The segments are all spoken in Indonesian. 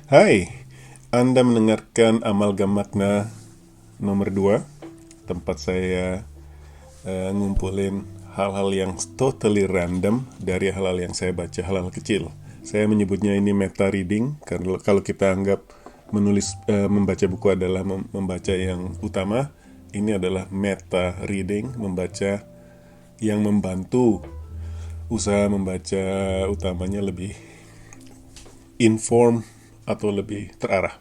Hai, Anda mendengarkan Amalgam Makna nomor 2, tempat saya ngumpulin hal-hal yang totally random dari hal-hal yang saya baca, hal-hal kecil. Saya menyebutnya ini meta reading, karena kalau kita anggap membaca buku adalah membaca yang utama, ini adalah meta reading, membaca yang membantu usaha membaca utamanya lebih inform atau lebih terarah.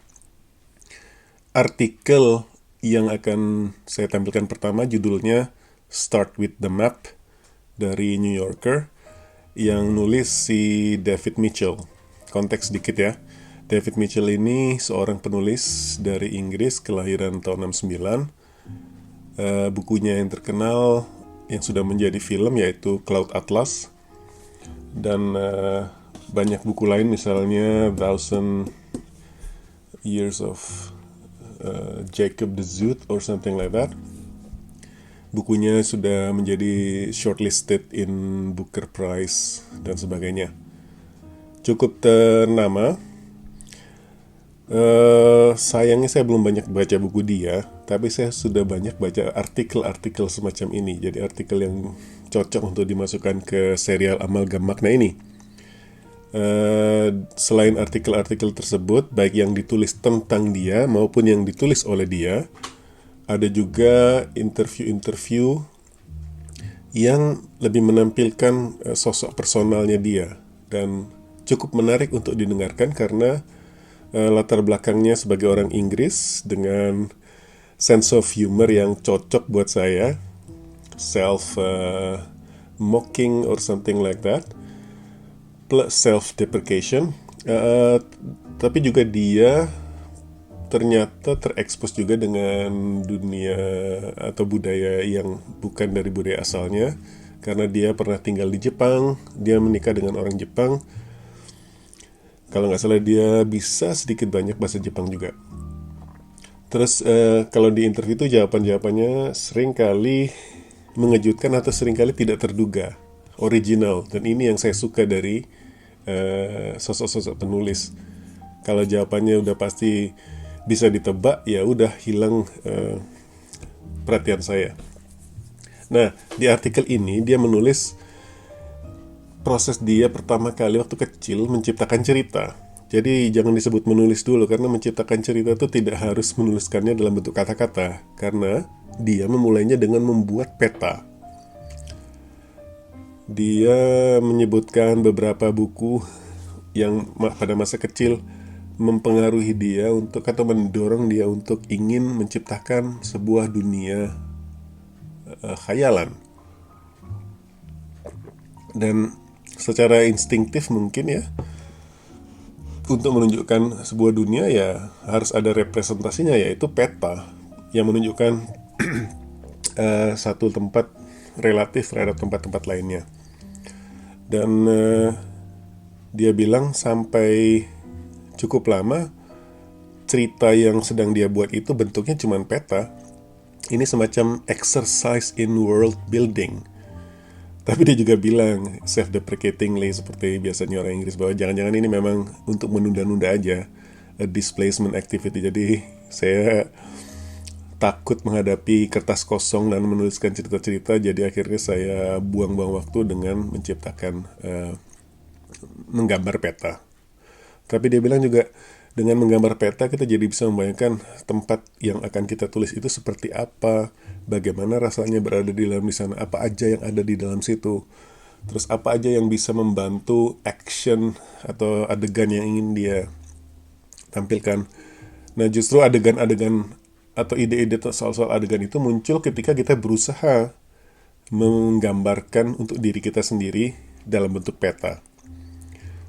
Artikel yang akan saya tampilkan pertama judulnya Start with the Map dari New Yorker yang nulis si David Mitchell. Konteks sedikit ya. David Mitchell ini seorang penulis dari Inggris kelahiran tahun 69. Bukunya yang terkenal yang sudah menjadi film yaitu Cloud Atlas dan banyak buku lain misalnya Thousand Years of Jacob the Zoot or something like that. Bukunya sudah menjadi shortlisted in Booker Prize dan sebagainya. Cukup ternama. Sayangnya saya belum banyak baca buku dia, tapi saya sudah banyak baca artikel-artikel semacam ini. Jadi artikel yang cocok untuk dimasukkan ke serial Amalgam Makna ini. Selain artikel-artikel tersebut, baik yang ditulis tentang dia maupun yang ditulis oleh dia, ada juga interview-interview yang lebih menampilkan sosok personalnya dia dan cukup menarik untuk didengarkan karena latar belakangnya sebagai orang Inggris dengan sense of humor yang cocok buat saya, self mocking or something like that, plus self-deprecation, tapi juga dia ternyata terekspos juga dengan dunia atau budaya yang bukan dari budaya asalnya, karena dia pernah tinggal di Jepang, dia menikah dengan orang Jepang. Kalau nggak salah dia bisa sedikit banyak bahasa Jepang juga. Terus kalau di interview itu jawaban-jawabannya seringkali mengejutkan atau seringkali tidak terduga, original, dan ini yang saya suka dari sosok-sosok penulis. Kalau jawabannya udah pasti bisa ditebak, ya udah hilang perhatian saya. Nah, di artikel ini dia menulis proses dia pertama kali waktu kecil menciptakan cerita. Jadi jangan disebut menulis dulu, karena menciptakan cerita itu tidak harus menuliskannya dalam bentuk kata-kata, karena dia memulainya dengan membuat peta. Dia menyebutkan beberapa buku yang pada masa kecil mempengaruhi dia untuk atau mendorong dia untuk ingin menciptakan sebuah dunia khayalan. Dan secara instinktif mungkin ya, untuk menunjukkan sebuah dunia ya harus ada representasinya, yaitu peta yang menunjukkan satu tempat relatif terhadap tempat-tempat lainnya. Dan dia bilang sampai cukup lama cerita yang sedang dia buat itu bentuknya cuma peta. Ini semacam exercise in world building. Tapi dia juga bilang self-deprecatingly seperti biasanya orang Inggris, bahwa jangan-jangan ini memang untuk menunda-nunda aja, a displacement activity. Jadi saya takut menghadapi kertas kosong dan menuliskan cerita-cerita, jadi akhirnya saya buang-buang waktu dengan menciptakan menggambar peta. Tapi dia bilang juga dengan menggambar peta kita jadi bisa membayangkan tempat yang akan kita tulis itu seperti apa, bagaimana rasanya berada di dalam sana, apa aja yang ada di dalam situ, terus apa aja yang bisa membantu action atau adegan yang ingin dia tampilkan. Nah, justru adegan-adegan atau ide-ide soal-soal adegan itu muncul ketika kita berusaha menggambarkan untuk diri kita sendiri dalam bentuk peta.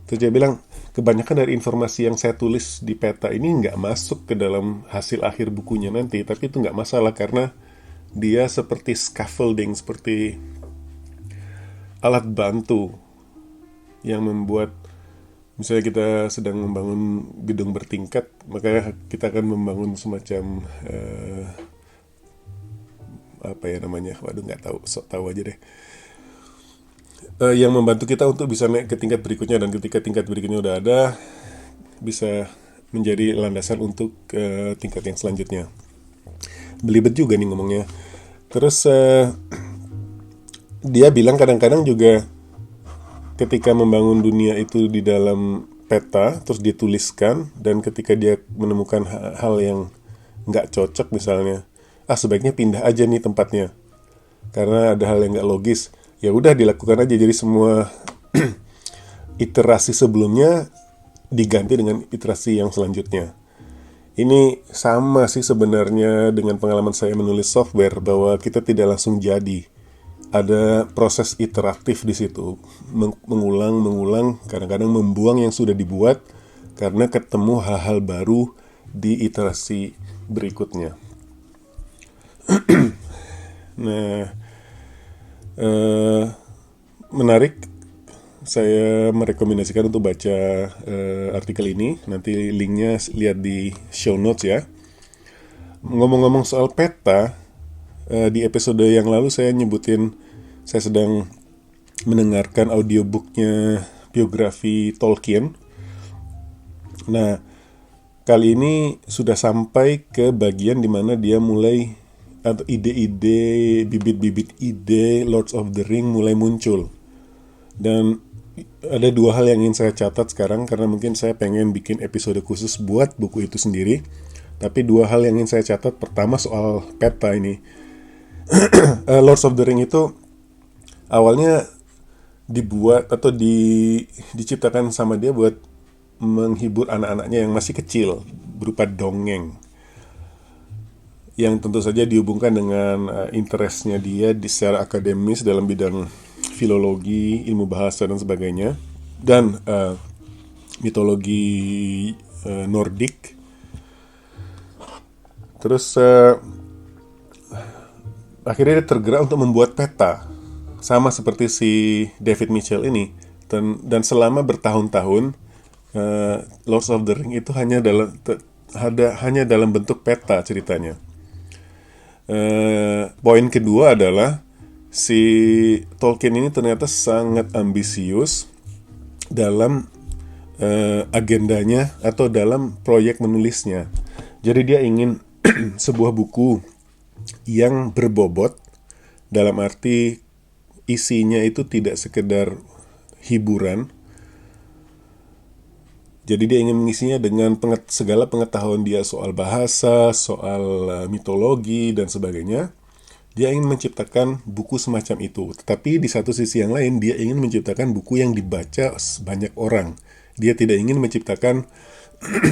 Terus dia bilang, kebanyakan dari informasi yang saya tulis di peta ini nggak masuk ke dalam hasil akhir bukunya nanti, tapi itu nggak masalah karena dia seperti scaffolding, seperti alat bantu yang membuat, misalnya kita sedang membangun gedung bertingkat, maka kita akan membangun semacam apa ya namanya, waduh nggak tahu, sok tahu aja deh, yang membantu kita untuk bisa naik ke tingkat berikutnya, dan ketika tingkat berikutnya udah ada, bisa menjadi landasan untuk tingkat yang selanjutnya. Belibet juga nih ngomongnya. Terus dia bilang kadang-kadang juga ketika membangun dunia itu di dalam peta, terus dituliskan, dan ketika dia menemukan hal yang nggak cocok misalnya, sebaiknya pindah aja nih tempatnya, karena ada hal yang nggak logis. Ya udah dilakukan aja, jadi semua iterasi sebelumnya diganti dengan iterasi yang selanjutnya. Ini sama sih sebenarnya dengan pengalaman saya menulis software, bahwa kita tidak langsung jadi. Ada proses iteratif di situ, mengulang, kadang-kadang membuang yang sudah dibuat karena ketemu hal-hal baru di iterasi berikutnya. Nah, menarik. Saya merekomendasikan untuk baca artikel ini. Nanti linknya lihat di show notes ya. Ngomong-ngomong soal peta, di episode yang lalu saya nyebutin saya sedang mendengarkan audiobooknya biografi Tolkien. Nah, kali ini sudah sampai ke bagian dimana dia mulai, atau ide-ide, bibit-bibit ide Lords of the Ring mulai muncul. Dan ada dua hal yang ingin saya catat sekarang, karena mungkin saya pengen bikin episode khusus buat buku itu sendiri. Tapi dua hal yang ingin saya catat, pertama soal peta ini. Lords of the Ring itu awalnya dibuat atau diciptakan sama dia buat menghibur anak-anaknya yang masih kecil, berupa dongeng, yang tentu saja dihubungkan dengan interestnya dia secara akademis dalam bidang filologi, ilmu bahasa dan sebagainya, dan mitologi Nordik. Terus akhirnya dia tergerak untuk membuat peta, sama seperti si David Mitchell ini. Dan selama bertahun-tahun Lords of the Ring itu hanya dalam bentuk peta ceritanya. Poin kedua adalah si Tolkien ini ternyata sangat ambisius dalam agendanya atau dalam proyek menulisnya. Jadi dia ingin sebuah buku yang berbobot, dalam arti isinya itu tidak sekedar hiburan. Jadi dia ingin mengisinya dengan segala pengetahuan dia soal bahasa, soal mitologi dan sebagainya. Dia ingin menciptakan buku semacam itu. Tetapi di satu sisi yang lain, dia ingin menciptakan buku yang dibaca banyak orang. Dia tidak ingin menciptakan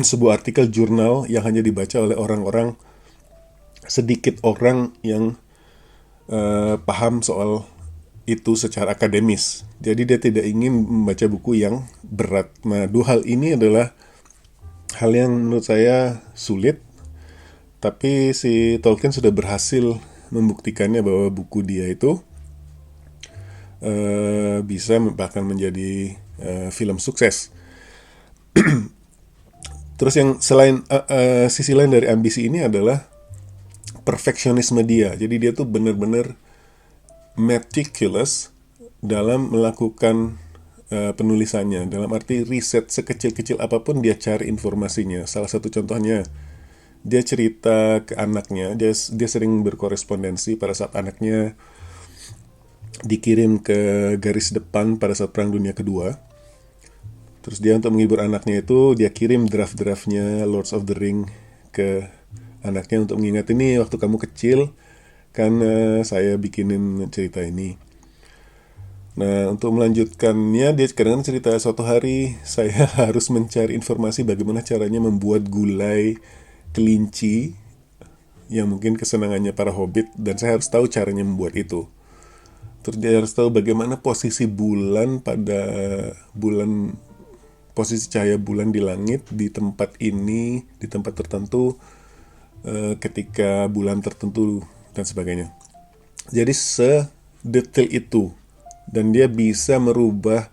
sebuah artikel jurnal yang hanya dibaca oleh orang-orang, sedikit orang yang paham soal itu secara akademis. Jadi dia tidak ingin membaca buku yang berat. Nah, dua hal ini adalah hal yang menurut saya sulit, tapi si Tolkien sudah berhasil membuktikannya bahwa buku dia itu bisa bahkan menjadi film sukses. Terus yang selain sisi lain dari ambisi ini adalah perfeksionisme dia. Jadi dia tuh benar-benar meticulous dalam melakukan penulisannya. Dalam arti riset sekecil-kecil apapun dia cari informasinya. Salah satu contohnya, dia cerita ke anaknya, dia sering berkorespondensi pada saat anaknya dikirim ke garis depan pada saat Perang Dunia Kedua. Terus dia untuk menghibur anaknya itu, dia kirim draft-draftnya Lords of the Ring ke anaknya untuk mengingat, ini waktu kamu kecil kan saya bikinin cerita ini. Nah, untuk melanjutkannya, dia kadang-kadang cerita, suatu hari saya harus mencari informasi bagaimana caranya membuat gulai kelinci yang mungkin kesenangannya para hobbit, dan saya harus tahu caranya membuat itu. Terus dia harus tahu bagaimana posisi bulan posisi cahaya bulan di langit di tempat ini, di tempat tertentu, ketika bulan tertentu dan sebagainya. Jadi sedetail itu, dan dia bisa merubah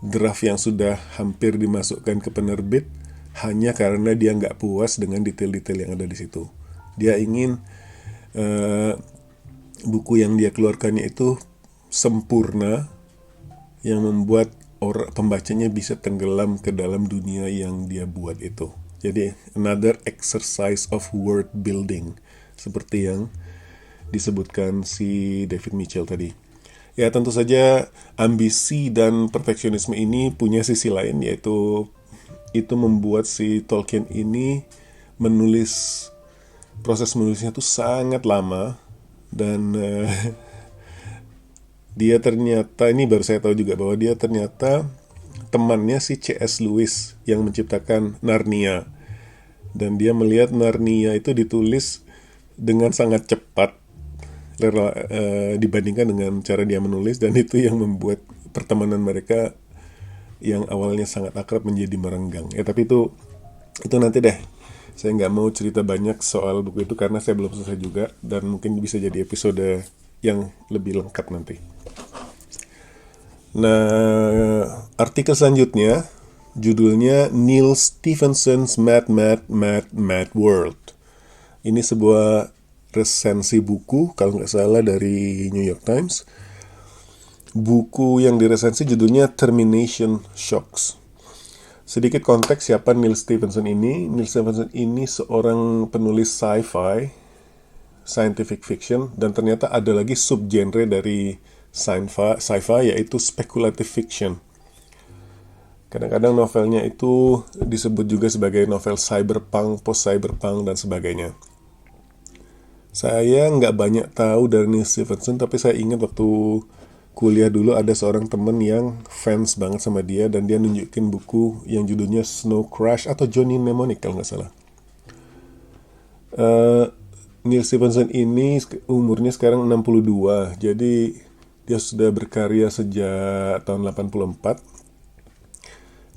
draft yang sudah hampir dimasukkan ke penerbit hanya karena dia nggak puas dengan detail-detail yang ada di situ. Dia ingin buku yang dia keluarkannya itu sempurna, yang membuat pembacanya bisa tenggelam ke dalam dunia yang dia buat itu. Jadi another exercise of word building, seperti yang disebutkan si David Mitchell tadi. Ya tentu saja ambisi dan perfeksionisme ini punya sisi lain, yaitu itu membuat si Tolkien ini proses menulisnya tuh sangat lama. Dan dia ternyata, ini baru saya tahu juga, bahwa dia ternyata temannya si C.S. Lewis yang menciptakan Narnia. Dan dia melihat Narnia itu ditulis dengan sangat cepat dibandingkan dengan cara dia menulis, dan itu yang membuat pertemanan mereka yang awalnya sangat akrab menjadi merenggang. Tapi itu nanti deh. Saya nggak mau cerita banyak soal buku itu karena saya belum selesai juga, dan mungkin bisa jadi episode yang lebih lengkap nanti. Nah, artikel selanjutnya judulnya Neil Stephenson's Mad World. Ini sebuah resensi buku, kalau nggak salah dari New York Times. Buku yang diresensi judulnya Termination Shocks. Sedikit konteks siapa Neil Stephenson ini. Neil Stephenson ini seorang penulis sci-fi, scientific fiction, dan ternyata ada lagi subgenre dari sci-fi, yaitu speculative fiction. Kadang-kadang novelnya itu disebut juga sebagai novel cyberpunk, post-cyberpunk, dan sebagainya. Saya nggak banyak tahu dari Neil Stephenson, tapi saya ingat waktu kuliah dulu ada seorang temen yang fans banget sama dia, dan dia nunjukin buku yang judulnya Snow Crash atau Johnny Mnemonic kalau nggak salah. Neil Stephenson ini umurnya sekarang 62, jadi dia sudah berkarya sejak tahun 84.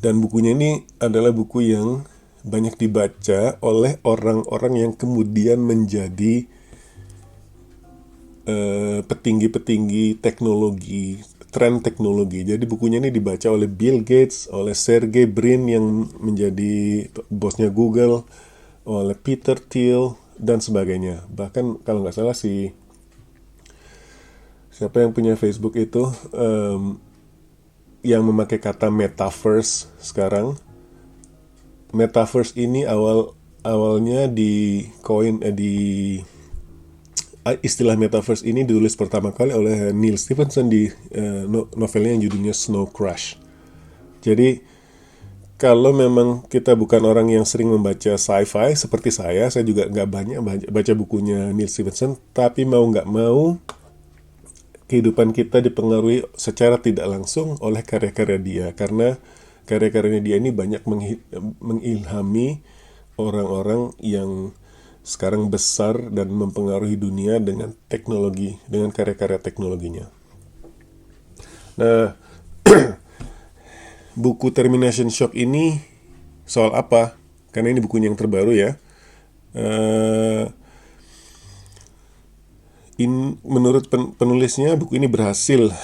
Dan bukunya ini adalah buku yang banyak dibaca oleh orang-orang yang kemudian menjadi petinggi-petinggi teknologi, tren teknologi. Jadi bukunya ini dibaca oleh Bill Gates, oleh Sergey Brin yang menjadi bosnya Google, oleh Peter Thiel, dan sebagainya. Bahkan kalau nggak salah siapa yang punya Facebook itu yang memakai kata metaverse sekarang. Metaverse ini awalnya istilah metaverse ini ditulis pertama kali oleh Neil Stephenson di novelnya yang judulnya Snow Crash. Jadi kalau memang kita bukan orang yang sering membaca sci-fi seperti saya juga nggak banyak baca bukunya Neil Stephenson, tapi mau nggak mau kehidupan kita dipengaruhi secara tidak langsung oleh karya-karya dia, karena karya-karyanya dia ini banyak mengilhami orang-orang yang sekarang besar dan mempengaruhi dunia dengan teknologi, dengan karya-karya teknologinya. Nah, buku Termination Shock ini soal apa? Karena ini bukunya yang terbaru ya. Menurut penulisnya, buku ini berhasil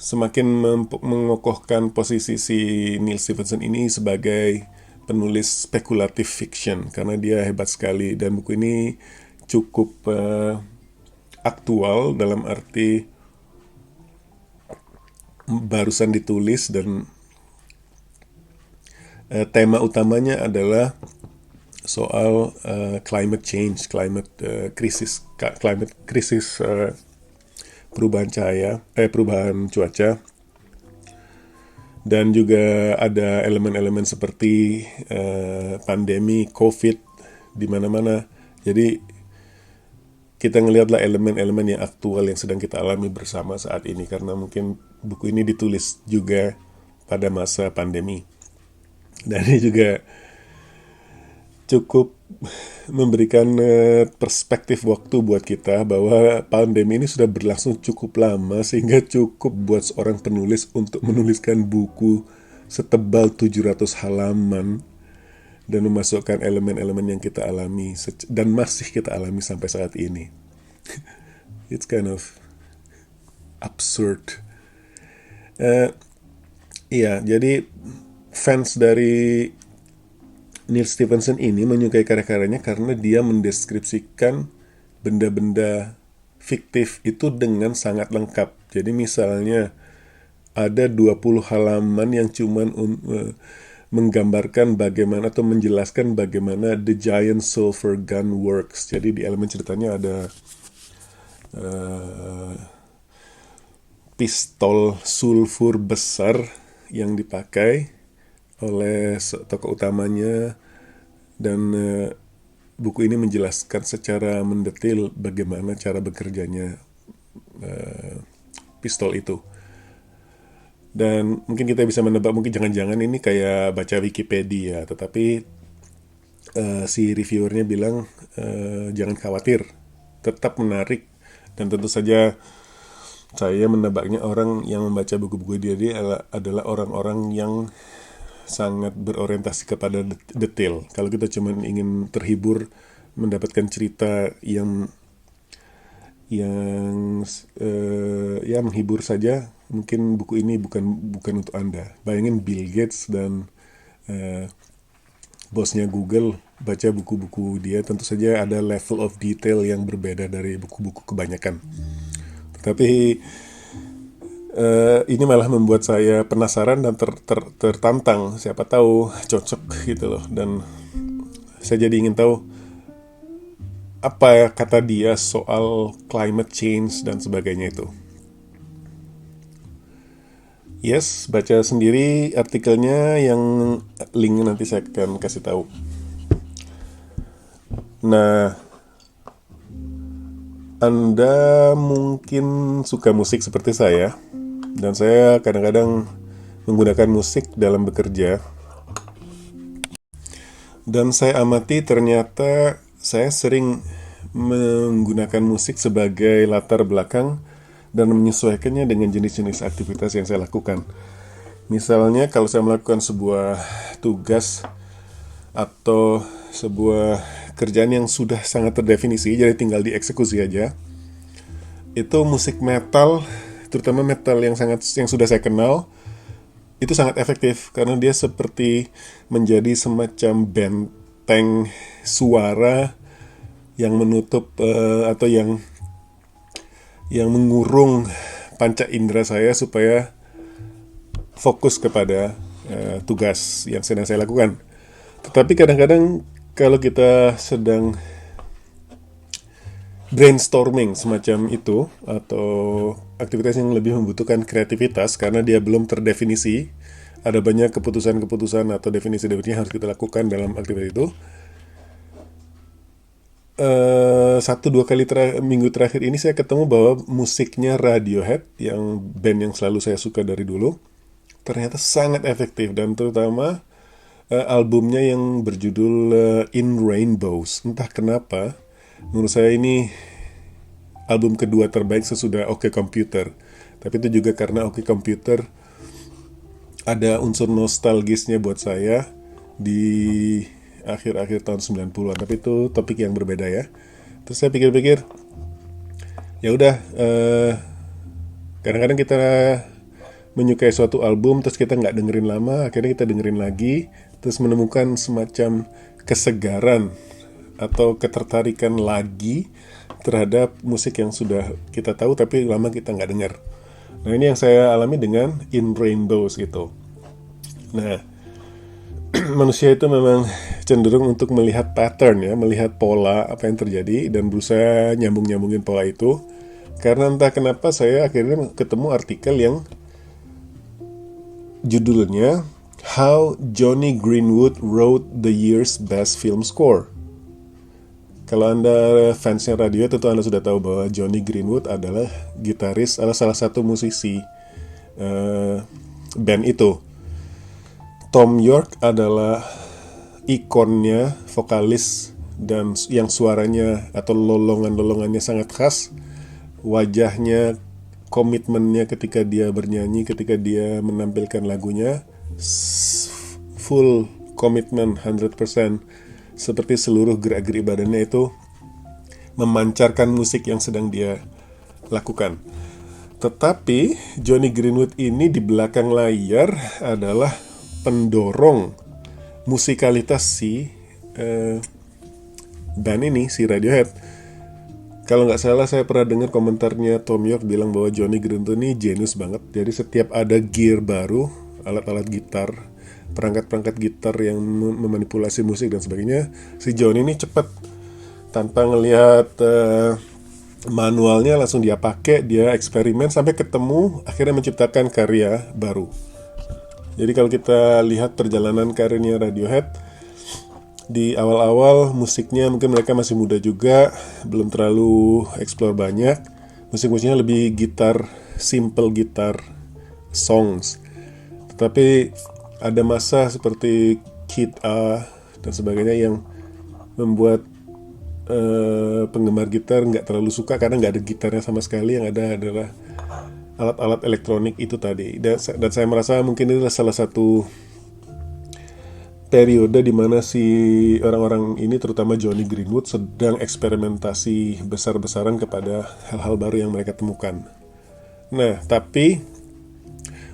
semakin mengokohkan posisi si Neil Stephenson ini sebagai penulis spekulatif fiction, karena dia hebat sekali. Dan buku ini cukup aktual dalam arti barusan ditulis, dan tema utamanya adalah soal climate change, climate krisis, perubahan cuaca. Dan juga ada elemen-elemen seperti pandemi, COVID di mana-mana. Jadi kita ngelihatlah elemen-elemen yang aktual yang sedang kita alami bersama saat ini, karena mungkin buku ini ditulis juga pada masa pandemi. Dan ini juga cukup memberikan perspektif waktu buat kita bahwa pandemi ini sudah berlangsung cukup lama, sehingga cukup buat seorang penulis untuk menuliskan buku setebal 700 halaman dan memasukkan elemen-elemen yang kita alami dan masih kita alami sampai saat ini. It's kind of absurd. Iya, jadi fans dari Neil Stephenson ini menyukai karya-karyanya karena dia mendeskripsikan benda-benda fiktif itu dengan sangat lengkap. Jadi misalnya ada 20 halaman yang cuman menggambarkan bagaimana atau menjelaskan bagaimana The Giant Sulfur Gun works. Jadi di elemen ceritanya ada pistol sulfur besar yang dipakai oleh tokoh utamanya, dan buku ini menjelaskan secara mendetil bagaimana cara bekerjanya pistol itu. Dan mungkin kita bisa menebak, mungkin jangan-jangan ini kayak baca Wikipedia, tetapi si reviewernya bilang jangan khawatir, tetap menarik. Dan tentu saja saya menebaknya orang yang membaca buku-buku dia adalah orang-orang yang sangat berorientasi kepada detail. Kalau kita cuma ingin terhibur, mendapatkan cerita yang ya menghibur saja, mungkin buku ini bukan untuk Anda. Bayangin Bill Gates dan bosnya Google baca buku-buku dia, tentu saja ada level of detail yang berbeda dari buku-buku kebanyakan. Tapi ini malah membuat saya penasaran dan tertantang. Siapa tahu cocok gitu loh. Dan saya jadi ingin tahu apa kata dia soal climate change dan sebagainya itu. Yes, baca sendiri artikelnya, yang link nanti saya akan kasih tahu. Nah, Anda mungkin suka musik seperti saya, dan saya kadang-kadang menggunakan musik dalam bekerja. Dan saya amati ternyata saya sering menggunakan musik sebagai latar belakang dan menyesuaikannya dengan jenis-jenis aktivitas yang saya lakukan. Misalnya kalau saya melakukan sebuah tugas atau sebuah kerjaan yang sudah sangat terdefinisi, jadi tinggal dieksekusi aja, itu musik metal, terutama metal yang sudah saya kenal, itu sangat efektif karena dia seperti menjadi semacam benteng suara yang menutup atau yang mengurung panca indera saya supaya fokus kepada tugas yang sedang saya lakukan. Tetapi kadang-kadang kalau kita sedang brainstorming semacam itu, atau aktivitas yang lebih membutuhkan kreativitas karena dia belum terdefinisi, ada banyak keputusan-keputusan atau definisi-definisi yang harus kita lakukan dalam aktivitas itu. 1-2 kali minggu terakhir ini saya ketemu bahwa musiknya Radiohead, yang band yang selalu saya suka dari dulu, ternyata sangat efektif, dan terutama albumnya yang berjudul In Rainbows. Entah kenapa, menurut saya ini album kedua terbaik sesudah OK Computer. Tapi itu juga karena OK Computer ada unsur nostalgisnya buat saya di akhir-akhir tahun 90-an. Tapi itu topik yang berbeda ya. Terus saya pikir-pikir, ya udah, kadang-kadang kita menyukai suatu album terus kita nggak dengerin lama, akhirnya kita dengerin lagi, terus menemukan semacam kesegaran atau ketertarikan lagi terhadap musik yang sudah kita tahu tapi lama kita nggak dengar. Nah, ini yang saya alami dengan In Rainbows gitu. Nah, manusia itu memang cenderung untuk melihat pattern ya, melihat pola apa yang terjadi dan berusaha nyambungin pola itu. Karena entah kenapa saya akhirnya ketemu artikel yang judulnya How Johnny Greenwood Wrote the Year's Best Film Score. Kalau Anda fansnya radio, tentu Anda sudah tahu bahwa Johnny Greenwood adalah gitaris, adalah salah satu musisi band itu. Tom York adalah ikonnya, vokalis, dan yang suaranya atau lolongan-lolongannya sangat khas. Wajahnya, komitmennya ketika dia bernyanyi, ketika dia menampilkan lagunya, full komitmen 100%. Seperti seluruh gerak-gerik badannya itu memancarkan musik yang sedang dia lakukan. Tetapi Johnny Greenwood ini di belakang layar adalah pendorong musikalitas si band ini, si Radiohead. Kalau nggak salah saya pernah dengar komentarnya Tom York bilang bahwa Johnny Greenwood ini jenius banget. Jadi setiap ada gear baru, alat-alat gitar perangkat-perangkat gitar yang memanipulasi musik dan sebagainya. Si John ini cepat, tanpa ngelihat manualnya langsung dia pakai, dia eksperimen sampai ketemu, akhirnya menciptakan karya baru. Jadi kalau kita lihat perjalanan karirnya Radiohead, di awal-awal musiknya mungkin mereka masih muda juga, belum terlalu explore banyak. Musik-musiknya lebih gitar, simple gitar songs. Tetapi ada masa seperti Kid A dan sebagainya yang membuat penggemar gitar nggak terlalu suka karena nggak ada gitarnya sama sekali. Yang ada adalah alat-alat elektronik itu tadi. Dan saya merasa mungkin ini adalah salah satu periode di mana si orang-orang ini, terutama Jonny Greenwood, sedang eksperimentasi besar-besaran kepada hal-hal baru yang mereka temukan. Nah, tapi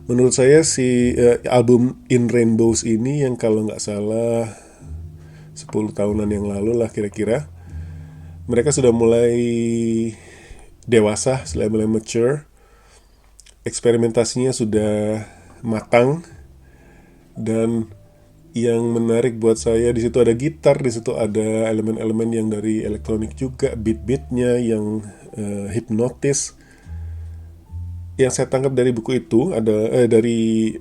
menurut saya si album In Rainbows ini yang kalau nggak salah 10 tahunan yang lalu lah kira-kira, mereka sudah mulai dewasa, sudah mulai mature, eksperimentasinya sudah matang, dan yang menarik buat saya di situ ada gitar, di situ ada elemen-elemen yang dari elektronik juga, beat-beatnya yang hipnotis. Yang saya tangkap dari buku itu dari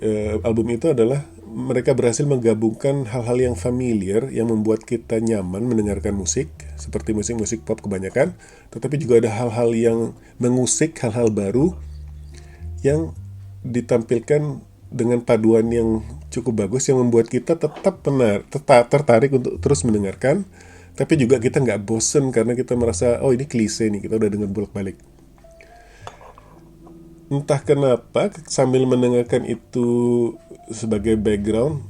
album itu adalah mereka berhasil menggabungkan hal-hal yang familiar yang membuat kita nyaman mendengarkan musik, seperti musik-musik pop kebanyakan, tetapi juga ada hal-hal yang mengusik, hal-hal baru yang ditampilkan dengan paduan yang cukup bagus yang membuat kita tetap tertarik untuk terus mendengarkan, tapi juga kita nggak bosen karena kita merasa oh ini klise nih, kita udah dengar bolak-balik. Entah kenapa sambil mendengarkan itu sebagai background,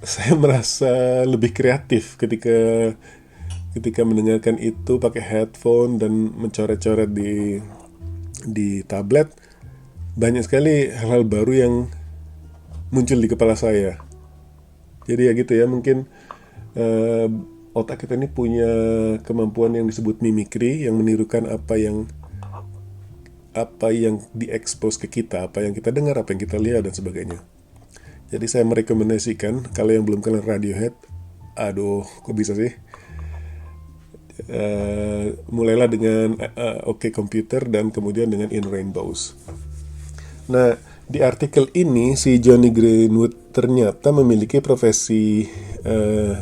saya merasa lebih kreatif ketika mendengarkan itu pakai headphone dan mencoret-coret di tablet. Banyak sekali hal-hal baru yang muncul di kepala saya. Jadi ya gitu ya, mungkin otak kita ini punya kemampuan yang disebut mimikri, yang menirukan apa yang diekspos ke kita, apa yang kita dengar, apa yang kita lihat dan sebagainya. Jadi saya merekomendasikan kalau yang belum kenal Radiohead, aduh kok bisa sih, mulailah dengan OK Computer dan kemudian dengan In Rainbows. Nah, di artikel ini si Jonny Greenwood ternyata memiliki profesi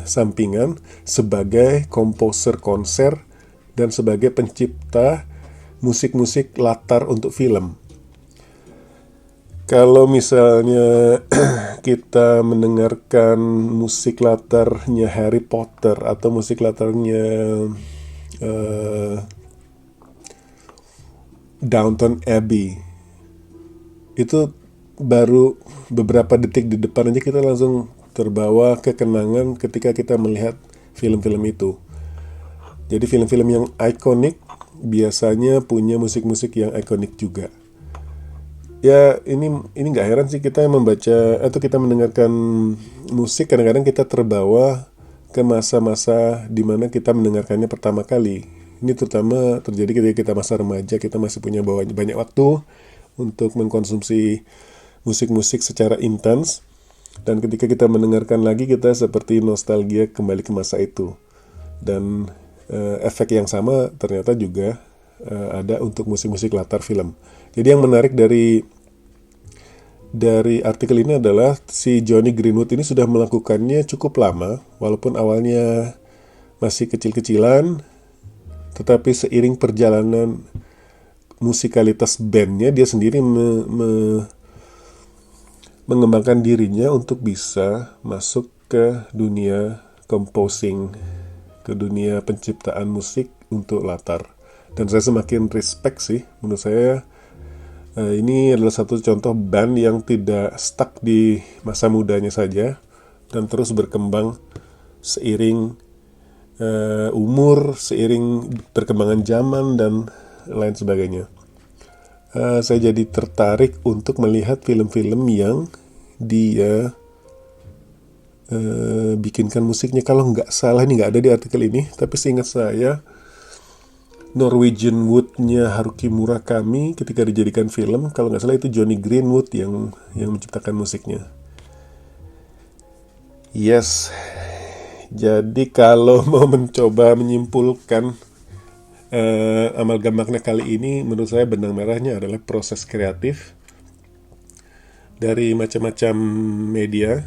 sampingan sebagai komposer konser dan sebagai pencipta musik-musik latar untuk film. Kalau misalnya kita mendengarkan musik latarnya Harry Potter atau musik latarnya Downton Abbey, itu baru beberapa detik di depan aja kita langsung terbawa ke kenangan ketika kita melihat film-film itu. Jadi film-film yang ikonik biasanya punya musik-musik yang ikonik juga. Ya ini nggak heran sih kita membaca atau kita mendengarkan musik, kadang-kadang kita terbawa ke masa-masa di mana kita mendengarkannya pertama kali. Ini terutama terjadi ketika kita masa remaja, kita masih punya banyak waktu untuk mengkonsumsi musik-musik secara intens, dan ketika kita mendengarkan lagi kita seperti nostalgia kembali ke masa itu. Dan efek yang sama ternyata juga ada untuk musik-musik latar film. Jadi yang menarik dari artikel ini adalah si Jonny Greenwood ini sudah melakukannya cukup lama, walaupun awalnya masih kecil-kecilan, tetapi seiring perjalanan musikalitas bandnya, dia sendiri mengembangkan dirinya untuk bisa masuk ke dunia composing, ke dunia penciptaan musik untuk latar. Dan saya semakin respect sih, menurut saya ini adalah satu contoh band yang tidak stuck di masa mudanya saja dan terus berkembang seiring umur, seiring perkembangan zaman dan lain sebagainya. Saya jadi tertarik untuk melihat film-film yang dia bikinkan musiknya. Kalau nggak salah, ini nggak ada di artikel ini, tapi seingat saya Norwegian Wood-nya Haruki Murakami ketika dijadikan film, kalau nggak salah itu Jonny Greenwood yang menciptakan musiknya. Yes, jadi kalau mau mencoba menyimpulkan amalgam makna kali ini, menurut saya benang merahnya adalah proses kreatif dari macam-macam media.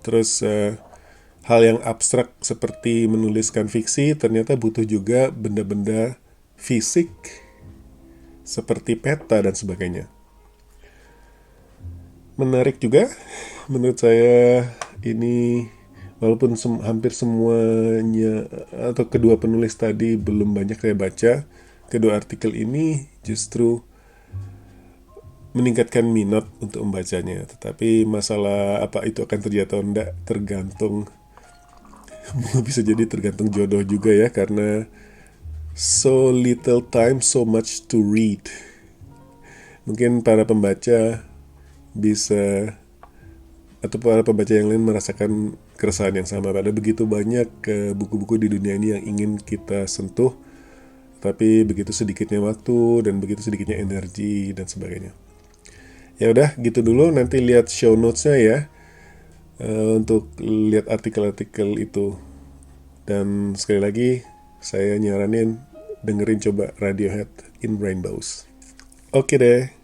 Terus hal yang abstrak seperti menuliskan fiksi ternyata butuh juga benda-benda fisik seperti peta dan sebagainya. Menarik juga menurut saya ini, walaupun hampir semuanya atau kedua penulis tadi belum banyak saya baca, kedua artikel ini justru meningkatkan minat untuk membacanya. Tetapi masalah apa itu akan terjadi atau tidak tergantung bisa jadi tergantung jodoh juga ya, karena so little time, so much to read. Mungkin para pembaca bisa, atau para pembaca yang lain merasakan keresahan yang sama. Ada begitu banyak buku-buku di dunia ini yang ingin kita sentuh, tapi begitu sedikitnya waktu dan begitu sedikitnya energi dan sebagainya. Ya udah gitu dulu, nanti lihat show notes-nya ya untuk lihat artikel-artikel itu. Dan sekali lagi saya nyaranin dengerin coba Radiohead in Rainbows. Oke deh.